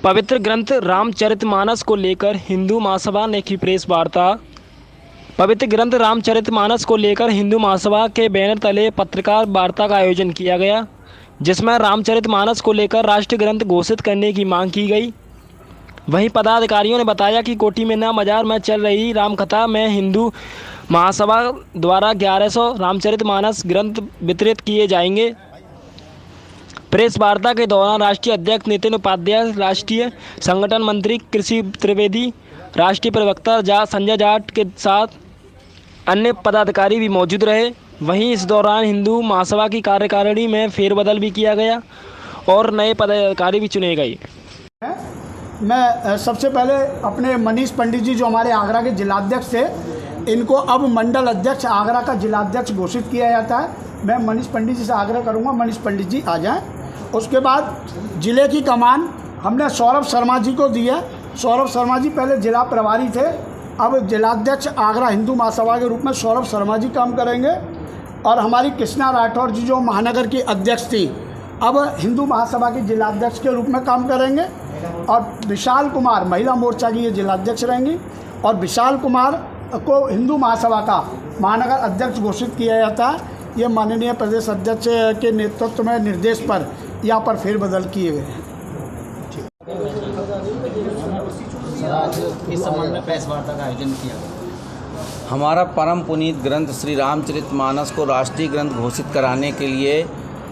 पवित्र ग्रंथ रामचरितमानस को लेकर हिंदू महासभा ने की प्रेस वार्ता। पवित्र ग्रंथ रामचरितमानस को लेकर हिंदू महासभा के बैनर तले पत्रकार वार्ता का आयोजन किया गया, जिसमें रामचरितमानस को लेकर राष्ट्रीय ग्रंथ घोषित करने की मांग की गई। वहीं पदाधिकारियों ने बताया कि कोठी मीना बाजार में चल रही रामकथा में हिंदू महासभा द्वारा 1100 रामचरितमानस ग्रंथ वितरित किए जाएंगे। प्रेस वार्ता के दौरान राष्ट्रीय अध्यक्ष नितिन उपाध्याय, राष्ट्रीय संगठन मंत्री कृषि त्रिवेदी, राष्ट्रीय प्रवक्ता संजय जाट के साथ अन्य पदाधिकारी भी मौजूद रहे। वहीं इस दौरान हिंदू महासभा की कार्यकारिणी में फेरबदल भी किया गया और नए पदाधिकारी भी चुने गए। मैं सबसे पहले अपने मनीष पंडित जी जो हमारे आगरा के जिलाध्यक्ष थे, इनको अब मंडल अध्यक्ष आगरा का जिलाध्यक्ष घोषित किया जाता है। मैं मनीष पंडित जी से आग्रह करूंगा, मनीष पंडित जी आ जाएं। उसके बाद जिले की कमान हमने सौरभ शर्मा जी को दी है। सौरभ शर्मा जी पहले जिला प्रभारी थे, अब जिलाध्यक्ष आगरा हिंदू महासभा के रूप में सौरभ शर्मा जी काम करेंगे। और हमारी कृष्णा राठौर जी जो महानगर की अध्यक्ष थी, अब हिंदू महासभा की जिलाध्यक्ष के रूप में काम करेंगे। और विशाल कुमार महिला मोर्चा की ये जिलाध्यक्ष रहेंगी। और विशाल कुमार को हिंदू महासभा का महानगर अध्यक्ष घोषित किया जाता है। ये माननीय प्रदेश अध्यक्ष के नेतृत्व में निर्देश पर यहाँ पर फेरबदल किए गए हैं। इस संबंध में प्रेस वार्ता का आयोजन किया। हमारा परम पुनीत ग्रंथ श्री रामचरितमानस को राष्ट्रीय ग्रंथ घोषित कराने के लिए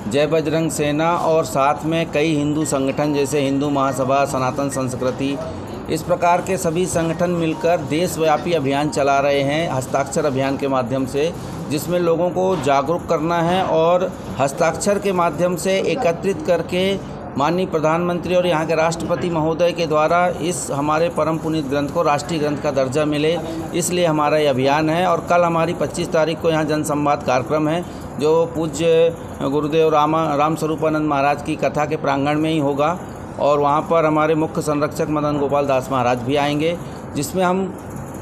जय बजरंग सेना और साथ में कई हिंदू संगठन जैसे हिंदू महासभा, सनातन संस्कृति, इस प्रकार के सभी संगठन मिलकर देशव्यापी अभियान चला रहे हैं हस्ताक्षर अभियान के माध्यम से, जिसमें लोगों को जागरूक करना है और हस्ताक्षर के माध्यम से एकत्रित करके माननीय प्रधानमंत्री और यहाँ के राष्ट्रपति महोदय के द्वारा इस हमारे परम पुनीत ग्रंथ को राष्ट्रीय ग्रंथ का दर्जा मिले, इसलिए हमारा ये अभियान है। और कल हमारी 25 तारीख को यहाँ जनसंवाद कार्यक्रम है जो पूज्य गुरुदेव राम स्वरूपानंद महाराज की कथा के प्रांगण में ही होगा। और वहाँ पर हमारे मुख्य संरक्षक मदन गोपाल दास महाराज भी आएंगे, जिसमें हम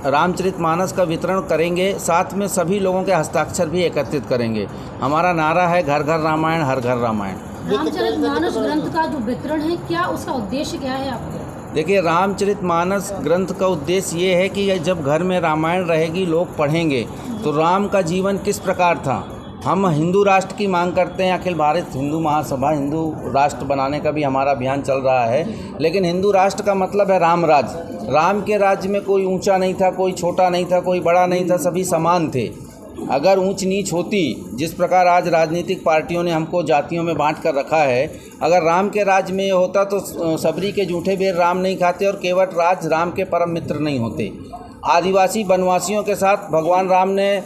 रामचरितमानस का वितरण करेंगे, साथ में सभी लोगों के हस्ताक्षर भी एकत्रित करेंगे। हमारा नारा है घर घर रामायण, हर घर रामायण। रामचरितमानस ग्रंथ का जो वितरण है, क्या उसका उद्देश्य क्या है आपका? देखिए, रामचरितमानस ग्रंथ का उद्देश्य ये है कि जब घर में रामायण रहेगी, लोग पढ़ेंगे तो राम का जीवन किस प्रकार था। हम हिंदू राष्ट्र की मांग करते हैं, अखिल भारत हिंदू महासभा हिंदू राष्ट्र बनाने का भी हमारा अभियान चल रहा है, लेकिन हिंदू राष्ट्र का मतलब है राम राज। राम के राज्य में कोई ऊंचा नहीं था, कोई छोटा नहीं था, कोई बड़ा नहीं था, सभी समान थे। अगर ऊंच नीच होती, जिस प्रकार आज राजनीतिक पार्टियों ने हमको जातियों में बांट कर रखा है, अगर राम के राज्य में ये होता तो सबरी के जूठे बेर राम नहीं खाते और केवट राज राम के परम मित्र नहीं होते। आदिवासी वनवासियों के साथ भगवान राम ने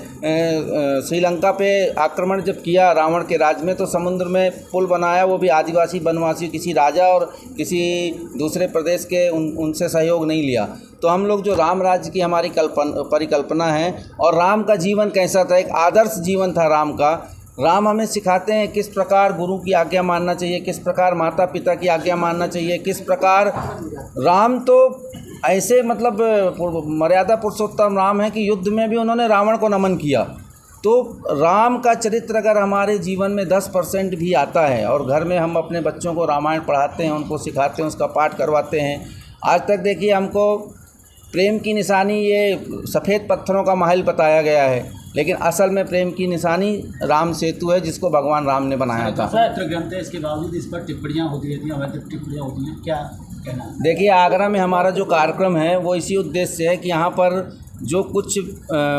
श्रीलंका पे आक्रमण जब किया रावण के राज्य में, तो समुद्र में पुल बनाया, वो भी आदिवासी वनवासी, किसी राजा और किसी दूसरे प्रदेश के उनसे सहयोग नहीं लिया। तो हम लोग जो राम राज्य की हमारी परिकल्पना है, और राम का जीवन कैसा था, एक आदर्श जीवन था राम का। राम हमें सिखाते हैं किस प्रकार गुरु की आज्ञा मानना चाहिए, किस प्रकार माता पिता की आज्ञा मानना चाहिए, किस प्रकार राम तो ऐसे मतलब मर्यादा पुरुषोत्तम राम है कि युद्ध में भी उन्होंने रावण को नमन किया। तो राम का चरित्र अगर हमारे जीवन में 10% भी आता है, और घर में हम अपने बच्चों को रामायण पढ़ाते हैं, उनको सिखाते हैं, उसका पाठ करवाते हैं। आज तक देखिए, हमको प्रेम की निशानी ये सफ़ेद पत्थरों का महल बताया गया है, लेकिन असल में प्रेम की निशानी राम सेतु है, जिसको भगवान राम ने बनाया था। पवित्र ग्रंथ है, इसके बावजूद इस पर टिप्पणियाँ होती रहती हैं, अवैध टिप्पणियाँ होती हैं, क्या कहना? देखिए, आगरा में हमारा जो कार्यक्रम है वो इसी उद्देश्य से है कि यहाँ पर जो कुछ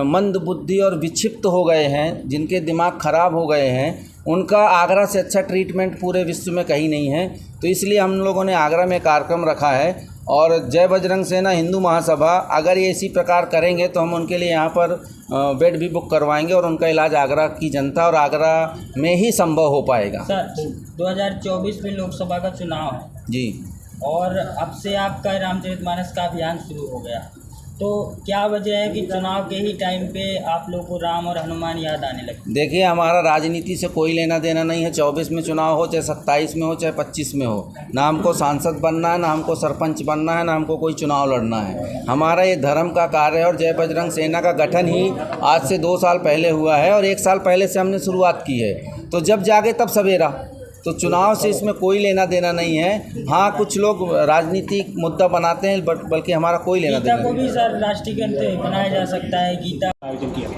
मंद बुद्धि और विक्षिप्त हो गए हैं, जिनके दिमाग ख़राब हो गए हैं, उनका आगरा से अच्छा ट्रीटमेंट पूरे विश्व में कहीं नहीं है। तो इसलिए हम लोगों ने आगरा में कार्यक्रम रखा है। और जय बजरंग सेना हिंदू महासभा अगर ये इसी प्रकार करेंगे तो हम उनके लिए यहाँ पर बेड भी बुक करवाएंगे और उनका इलाज आगरा की जनता और आगरा में ही संभव हो पाएगा। सर, 2024 में लोकसभा का चुनाव है जी, और अब से आपका रामचरितमानस का अभियान शुरू हो गया, तो क्या वजह है कि चुनाव के ही टाइम पे आप लोग को राम और हनुमान याद आने लगे? देखिए, हमारा राजनीति से कोई लेना देना नहीं है। 24 में चुनाव हो, चाहे 27 में हो, चाहे 25 में हो, ना हमको सांसद बनना है, ना हमको सरपंच बनना है, ना हमको कोई चुनाव लड़ना है। हमारा ये धर्म का कार्य है। और जय बजरंग सेना का गठन ही आज से 2 साल पहले हुआ है और 1 साल पहले से हमने शुरुआत की है। तो जब जागे तब सवेरा। तो चुनाव से इसमें कोई लेना देना नहीं है। हाँ, कुछ लोग राजनीतिक मुद्दा बनाते हैं, बल्कि हमारा कोई लेना गीता देना को नहीं। भी सर राष्ट्रीय ग्रंथ बनाया जा सकता है। गीता आयोजन किया गया।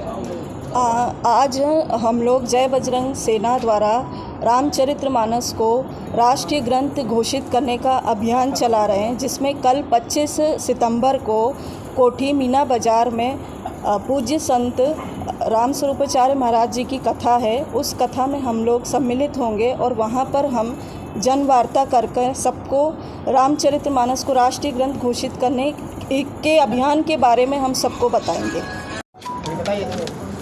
आज हम लोग जय बजरंग सेना द्वारा रामचरितमानस को राष्ट्रीय ग्रंथ घोषित करने का अभियान चला रहे हैं, जिसमें कल 25 सितंबर को कोठी मीना बाज़ार में पूज्य संत राम स्वरूपाचार्य महाराज जी की कथा है। उस कथा में हम लोग सम्मिलित होंगे और वहाँ पर हम जनवार्ता करके सबको रामचरितमानस को राष्ट्रीय ग्रंथ घोषित करने के अभियान के बारे में हम सबको बताएंगे।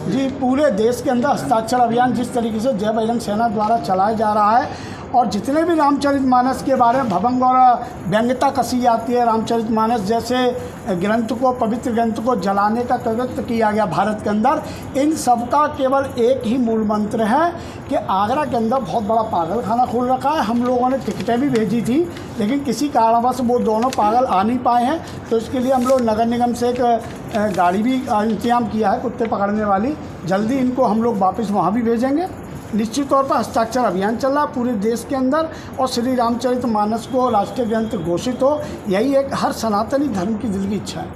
जी, पूरे देश के अंदर हस्ताक्षर अभियान जिस तरीके से जय बजरंग सेना द्वारा चलाया जा रहा है और जितने भी रामचरितमानस के बारे में भवंग और व्यंग्यता कसी जाती है, रामचरितमानस जैसे ग्रंथ को, पवित्र ग्रंथ को जलाने का प्रवृत्त किया गया भारत के अंदर, इन सब का केवल एक ही मूल मंत्र है कि आगरा के अंदर बहुत बड़ा पागल खाना खोल रखा है। हम लोगों ने टिकटें भी भेजी थी, लेकिन किसी कारणवश वो दोनों पागल आ नहीं पाए हैं, तो इसके लिए हम लोग नगर निगम से एक गाड़ी भी इंतजाम किया है कुत्ते पकड़ने वाली। जल्दी इनको हम लोग वापस वहाँ भी भेजेंगे। निश्चित तौर पर हस्ताक्षर अभियान चल रहा है पूरे देश के अंदर और श्री रामचरितमानस को राष्ट्रीय ग्रंथ घोषित हो, यही एक हर सनातनी धर्म की दिल की इच्छा है।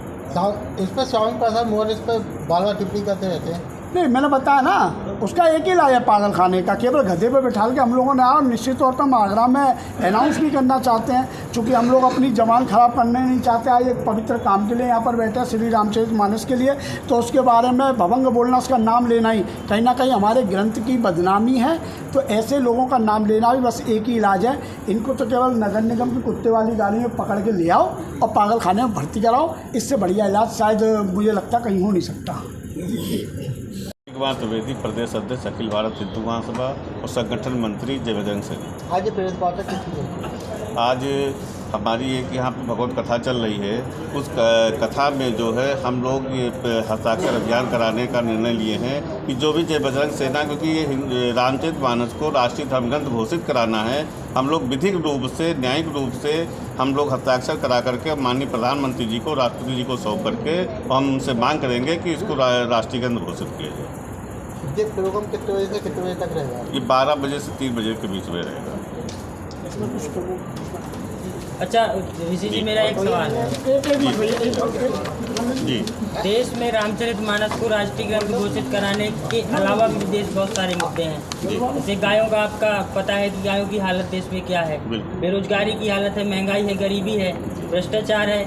इस पर स्वामी प्रसाद मौर्य इस पर बार बार टिप्पणी करते रहते हैं। नहीं, मैंने बताया ना, उसका एक ही इलाज है पागल खाने का, केवल गधे पे बैठा के हम लोगों ने और निश्चित तौर पर हम आगरा में अनाउंस भी करना चाहते हैं, क्योंकि हम लोग अपनी जबान ख़राब करने नहीं चाहते। आज एक पवित्र काम के लिए यहाँ पर बैठे हैं, श्री रामचरितमानस के लिए, तो उसके बारे में भवंग बोलना, उसका नाम लेना ही कहीं ना कहीं हमारे ग्रंथ की बदनामी है। तो ऐसे लोगों का नाम लेना भी बस एक ही इलाज है, इनको तो केवल नगर निगम की कुत्ते वाली गाड़ी में पकड़ के ले आओ और पागल खाने में भर्ती कराओ। इससे बढ़िया इलाज शायद मुझे लगता कहीं हो नहीं सकता। कुमार त्रिवेदी, प्रदेश अध्यक्ष अखिल भारत हिंदू महासभा और संगठन मंत्री जय बजरंग सेना। आज ये प्रेस वार्ता किसकी है? आज हमारी एक यहाँ पे भगवत कथा चल रही है, उस कथा में जो है हम लोग ये हस्ताक्षर अभियान कराने का निर्णय लिए हैं कि जो भी जय बजरंग सेना, क्योंकि ये रामचरितमानस को राष्ट्रीय धर्मग्रंथ घोषित कराना है, हम लोग विधिक रूप से, न्यायिक रूप से हम लोग हस्ताक्षर करा करके माननीय प्रधानमंत्री जी को, राष्ट्रपति जी को सौंप करके हम उनसे मांग करेंगे कि इसको राष्ट्रीय ग्रंथ घोषित किया जाए। ये प्रोग्राम कितने बजे से कितने बजे तक रहेगा? ये 12 बजे से 3 बजे के बीच में रहेगा। अच्छा ऋषि जी, मेरा एक सवाल है। जी, देश में रामचरितमानस को राष्ट्रीय ग्रंथ घोषित कराने के अलावा भी देश बहुत सारे मुद्दे हैं, जैसे गायों का आपका पता है कि गायों की हालत देश में क्या है, बेरोजगारी की हालत है, महंगाई है, गरीबी है, भ्रष्टाचार है।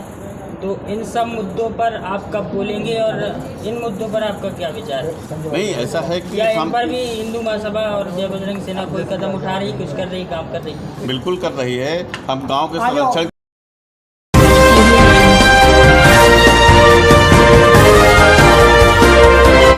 तो इन सब मुद्दों पर आप कब बोलेंगे और इन मुद्दों पर आपका क्या विचार है? नहीं, ऐसा है कि या इन पर भी हिंदू महासभा और जय बजरंग सेना कोई कदम उठा रही, कुछ कर रही, काम कर रही? बिल्कुल कर रही है। हम गांव के संरक्षण